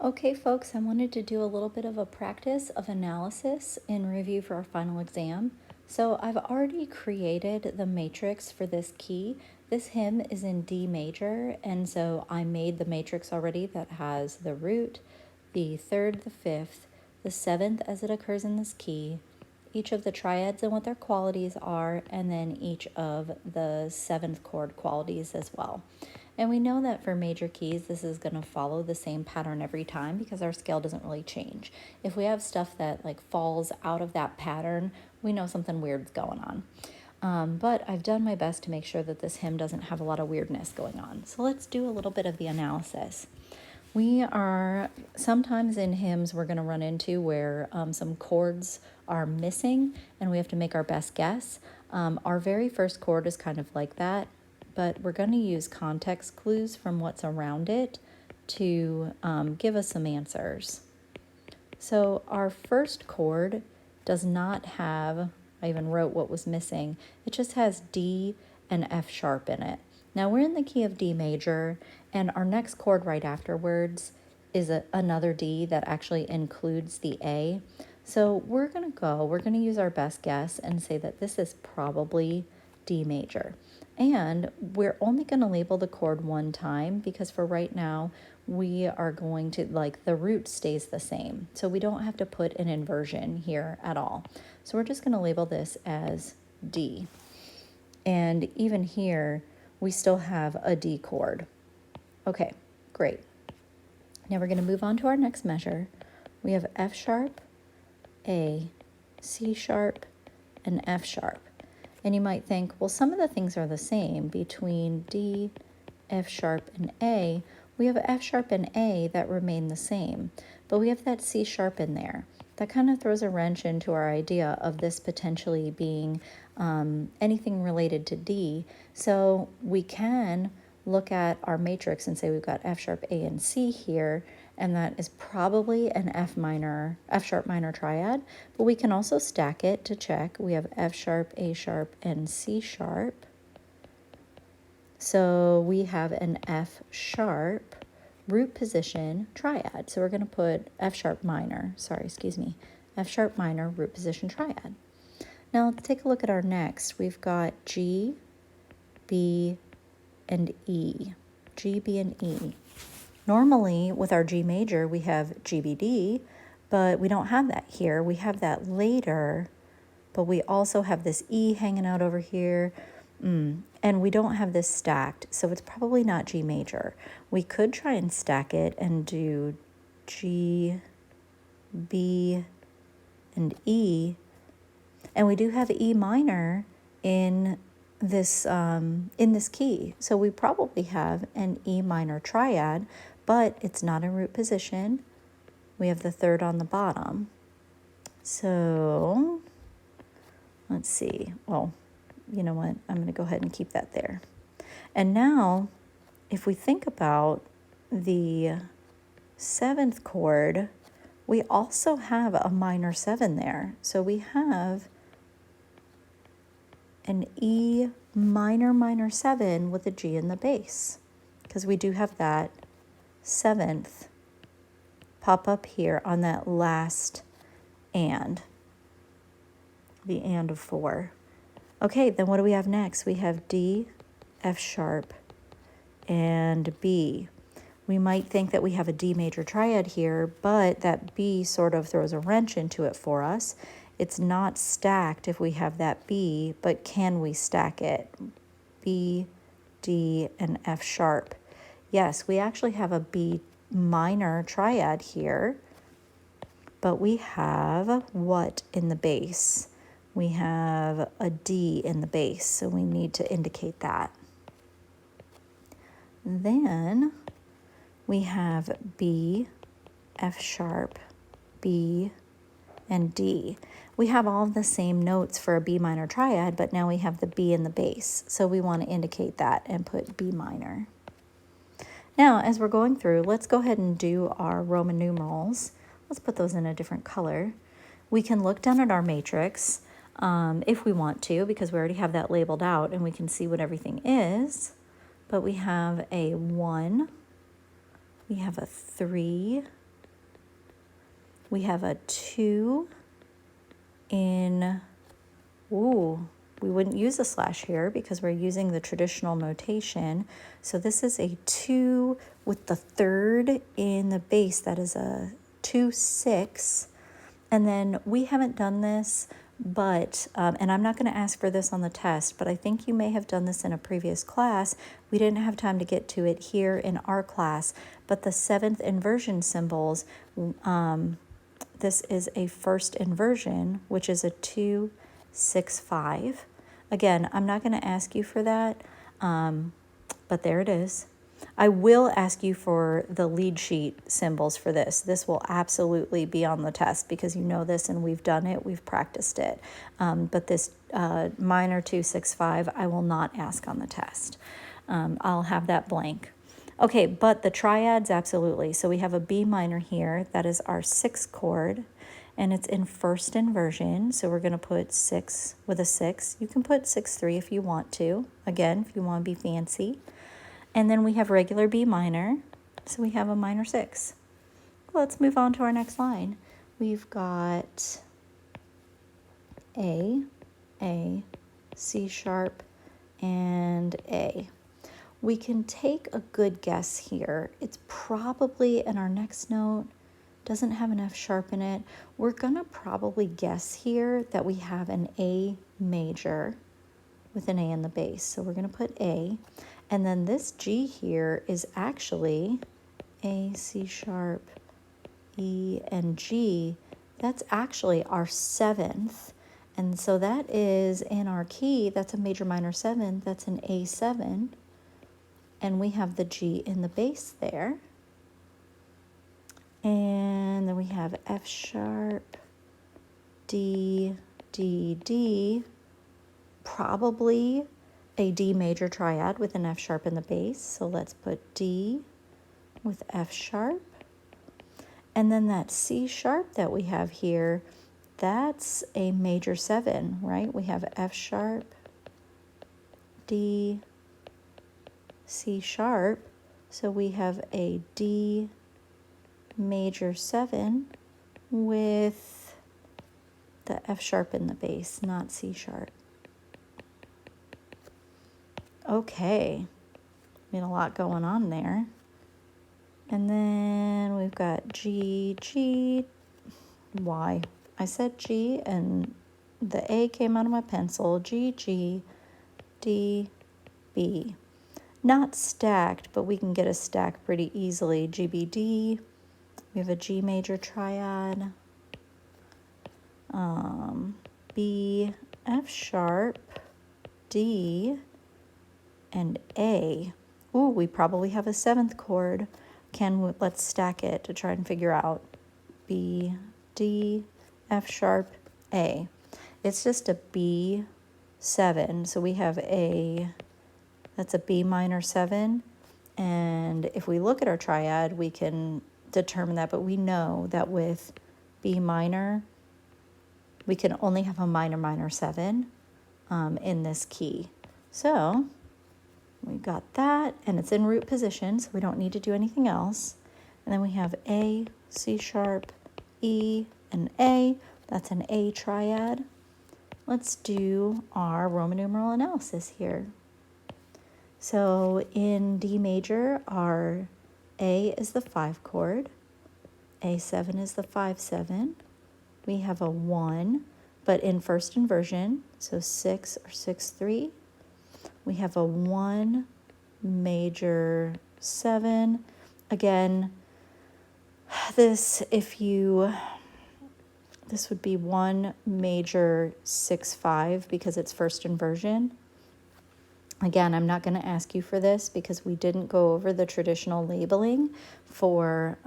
Okay, folks, I wanted to do a little bit of a practice of analysis in review for our final exam. So I've already created the matrix for this key. This hymn is in D major, and so I made the matrix already that has the root, the third, the fifth, the seventh as it occurs in this key, each of the triads and what their qualities are, and then each of the seventh chord qualities as well. And we know that for major keys, this is going to follow the same pattern every time because our scale doesn't really change. If we have stuff that like falls out of that pattern, we know something weird's going on. But I've done my best to make sure that this hymn doesn't have a lot of weirdness going on. So let's do a little bit of the analysis. We are sometimes in hymns we're going to run into where some chords are missing and we have to make our best guess. Our very first chord is kind of like that, but we're going to use context clues from what's around it to give us some answers. So our first chord does not have, I even wrote what was missing, it just has D and F sharp in it. Now we're in the key of D major, and our next chord right afterwards is another D that actually includes the A. So we're going to use our best guess and say that this is probably D major. And we're only going to label the chord one time because for right now, we are going to, like, the root stays the same. So we don't have to put an inversion here at all. So we're just going to label this as D. And even here, we still have a D chord. Okay, great. Now we're going to move on to our next measure. We have F sharp, A, C sharp, and F sharp. And you might think, well, some of the things are the same between D, F sharp, and A. We have F sharp and A that remain the same, but we have that C sharp in there. That kind of throws a wrench into our idea of this potentially being anything related to D. So we can look at our matrix and say we've got F sharp, A, and C here, and that is probably an F sharp minor triad, but we can also stack it to check. We have F sharp, A sharp, and C sharp. So we have an F sharp root position triad. So we're going to put F sharp minor root position triad. Now let's take a look at our next. We've got G, B, and E. G, B, and E. Normally with our G major we have GBD, but we don't have that here. We have that later, but we also have this E hanging out over here. And we don't have this stacked, so it's probably not G major. We could try and stack it and do G, B, and E. And we do have E minor in this key. So we probably have an E minor triad, but it's not in root position. We have the third on the bottom. So let's see. Well, you know what? I'm going to go ahead and keep that there. And now, if we think about the seventh chord, we also have a minor 7 there. So we have an E minor 7 with a G in the bass, because we do have that seventh pop up here on that last and, the and of 4. Okay, then what do we have next? We have D, F sharp, and B. We might think that we have a D major triad here, but that B sort of throws a wrench into it for us. It's not stacked if we have that B, but can we stack it? B, D, and F sharp. Yes, we actually have a B minor triad here, but we have what in the bass? We have a D in the bass, so we need to indicate that. Then we have B, F sharp, B, and D. We have all the same notes for a B minor triad, but now we have the B in the bass, so we want to indicate that and put B minor. Now, as we're going through, let's go ahead and do our Roman numerals. Let's put those in a different color. We can look down at our matrix if we want to, because we already have that labeled out and we can see what everything is. But we have a 1, we have a 3, We have a 2 in, ooh, we wouldn't use a slash here because we're using the traditional notation. So this is a 2 with the 3rd in the bass. That is a 2, 6. And then we haven't done this, but, and I'm not going to ask for this on the test, but I think you may have done this in a previous class. We didn't have time to get to it here in our class, but the 7th inversion symbols, this is a first inversion, which is a 2, 6, 5. Again, I'm not going to ask you for that, but there it is. I will ask you for the lead sheet symbols for this. This will absolutely be on the test because you know this and we've done it, we've practiced it. But this minor 2, 6, 5, I will not ask on the test. I'll have that blank. Okay, but the triads, absolutely. So we have a B minor here. That is our 6th chord, and it's in first inversion. So we're going to put 6 with a 6. You can put 6, 3 if you want to. Again, if you want to be fancy. And then we have regular B minor. So we have a minor 6. Let's move on to our next line. We've got A, C sharp, and A. We can take a good guess here. It's probably in our next note, doesn't have an F sharp in it. We're gonna probably guess here that we have an A major with an A in the bass. So we're gonna put A. And then this G here is actually A, C sharp, E, and G. That's actually our 7th. And so that is in our key, that's a major minor 7, that's an A7. And we have the G in the bass there. And then we have F sharp, D, D, D, probably a D major triad with an F sharp in the bass. So let's put D with F sharp. And then that C sharp that we have here, that's a major 7, right? We have F sharp, D, C sharp, so we have a D major 7 with the F sharp in the bass, not C sharp. Okay, we had a lot going on there. And then we've got G, G, Y. I said G and the A came out of my pencil. G, G, D, B. Not stacked, but we can get a stack pretty easily. G, B, D. We have a G major triad. B, F sharp, D, and A. Ooh, we probably have a 7th chord. Let's stack it to try and figure out. B, D, F sharp, A. It's just a B7. So we have that's a B minor 7. And if we look at our triad, we can determine that, but we know that with B minor, we can only have a minor minor 7 in this key. So we got that, and it's in root position, so we don't need to do anything else. And then we have A, C sharp, E, and A. That's an A triad. Let's do our Roman numeral analysis here. So in D major, our A is the 5 chord, A7 is the 5/7. We have a 1, but in first inversion, so 6 or 6/3. We have a 1 major 7. Again, this would be 1 major 6/5 because it's first inversion. Again, I'm not going to ask you for this because we didn't go over the traditional labeling for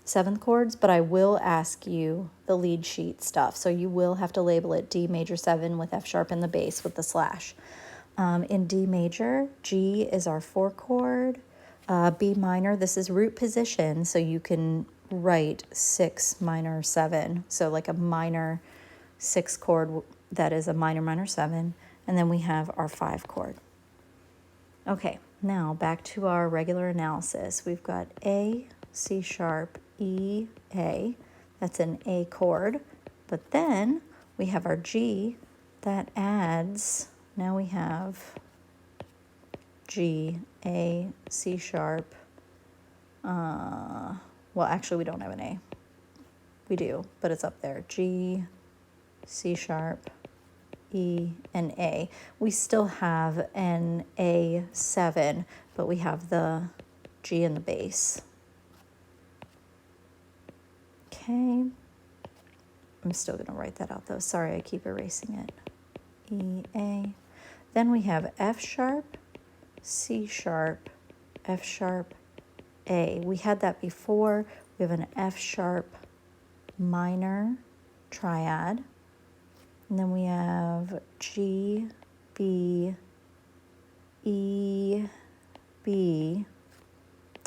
7th chords, but I will ask you the lead sheet stuff. So you will have to label it D major 7 with F sharp in the bass with the slash. In D major, G is our 4 chord. B minor, this is root position, so you can write 6 minor 7. So like a minor 6 chord that is a minor minor 7. And then we have our 5 chord. Okay, now back to our regular analysis. We've got A, C sharp, E, A. That's an A chord. But then we have our G that adds, now we have G, A, C sharp. Well, actually, we don't have an A. We do, but it's up there. G, C sharp, E, and A. We still have an A7, but we have the G in the bass. Okay. I'm still going to write that out though. Sorry, I keep erasing it. E, A. Then we have F sharp, C sharp, F sharp, A. We had that before. We have an F sharp minor triad. And then we have G, B, E, B.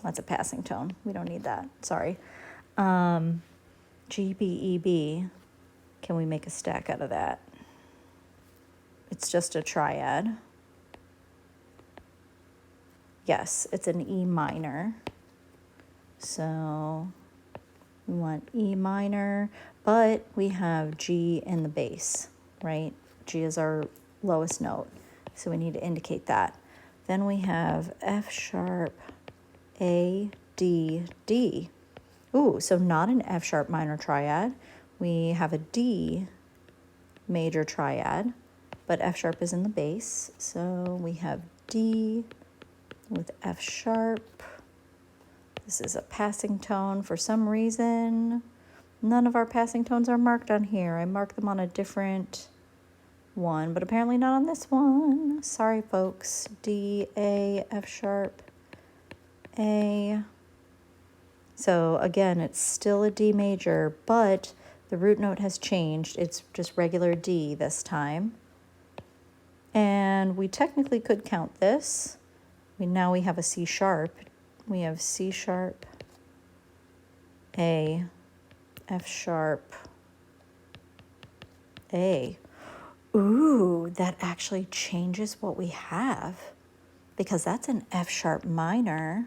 That's a passing tone. We don't need that. Sorry. G, B, E, B. Can we make a stack out of that? It's just a triad. Yes, it's an E minor. So we want E minor, but we have G in the bass, right? G is our lowest note, so we need to indicate that. Then we have F sharp, A, D, D. Ooh, so not an F sharp minor triad. We have a D major triad, but F sharp is in the bass. So we have D with F sharp. This is a passing tone for some reason. None of our passing tones are marked on here. I marked them on a different one, but apparently not on this one. Sorry, folks. D, A, F sharp, A. So again, it's still a D major, but the root note has changed. It's just regular D this time. And we technically could count this. Now we have a C sharp. We have C sharp, A, F sharp, A. Ooh, that actually changes what we have, because that's an F sharp minor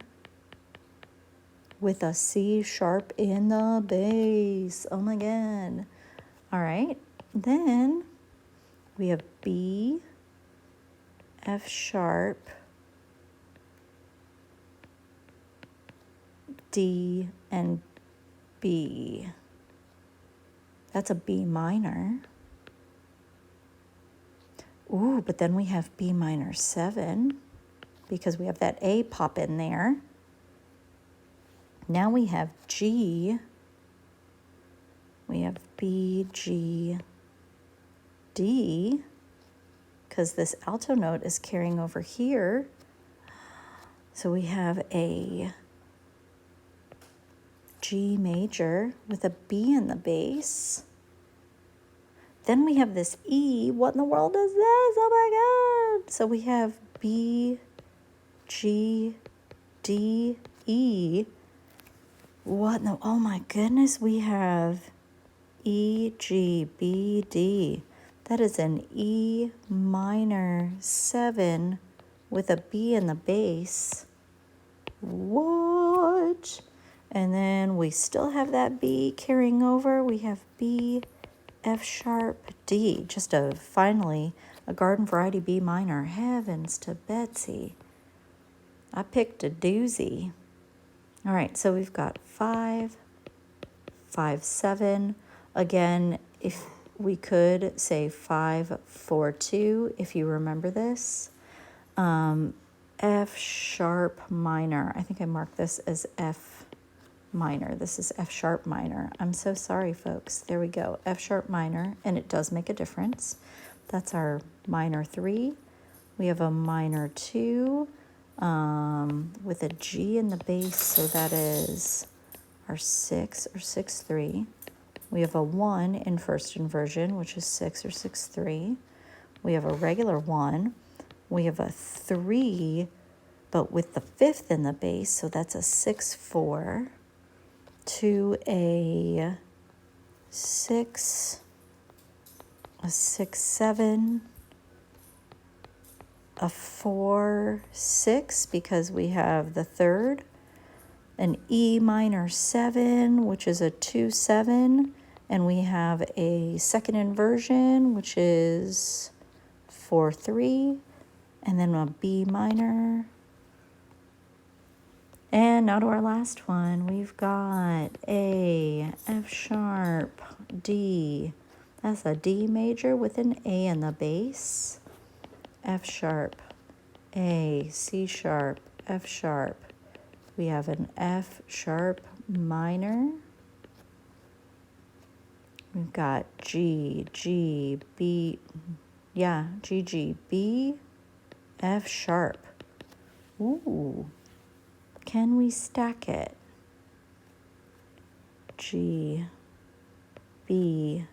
with a C sharp in the bass. Oh my God. All right. Then we have B, F sharp, D, and B. That's a B minor. Ooh, but then we have B minor 7 because we have that A pop in there. Now we have G. We have B, G, D, because this alto note is carrying over here. So we have a G major with a B in the bass. Then we have this E. What in the world is this? Oh my God. So we have B, G, D, E. What in the, oh my goodness, we have E, G, B, D. That is an E minor 7 with a B in the bass. What? And then we still have that B carrying over. We have B, F sharp, D. Just finally a garden variety B minor. Heavens to Betsy. I picked a doozy. All right, so we've got 5, 5, 7. Again, if we could say 5, 4, 2, if you remember this. F sharp minor. I think I marked this as F minor. This is F sharp minor. I'm so sorry, folks. There we go. F sharp minor, and it does make a difference. That's our minor 3. We have a minor 2 with a G in the bass, so that is our 6 or 6-3. We have a 1 in first inversion, which is 6 or 6-3. We have a regular 1. We have a 3, but with the 5th in the bass, so that's a 6-4 to a 6, a 6-7, a 4-6 because we have the 3rd, an E minor 7, which is a 2-7, and we have a second inversion, which is 4-3, and then a B minor. And now to our last one. We've got A, F sharp, D. That's a D major with an A in the bass. F sharp, A, C sharp, F sharp. We have an F sharp minor. We've got G, G, B, G, G, B, F sharp. Ooh, can we stack it? G, B,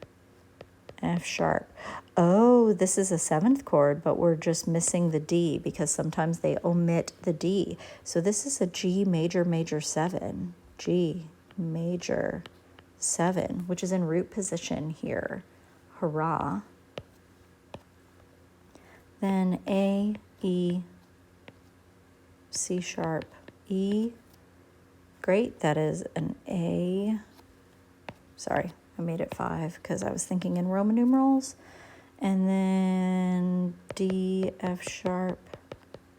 F sharp. Oh, this is a 7th chord, but we're just missing the D because sometimes they omit the D. So this is a G major, major 7. G major 7, which is in root position here. Hurrah. Then A, E, C sharp, E. Great, that is an A. Sorry, I made it 5 because I was thinking in Roman numerals. And then D, F sharp,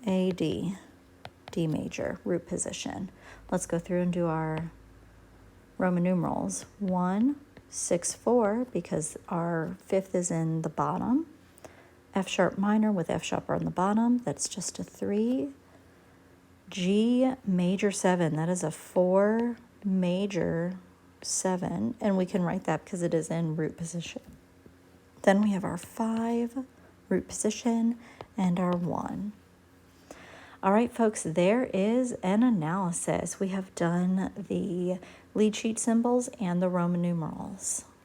A, D, D major, root position. Let's go through and do our Roman numerals. 1, 6, 4, because our 5th is in the bottom. F sharp minor with F sharp on the bottom, that's just a 3. G major 7, that is a 4 major 7, and we can write that because it is in root position. Then we have our 5, root position, and our 1. All right, folks, there is an analysis. We have done the lead sheet symbols and the Roman numerals.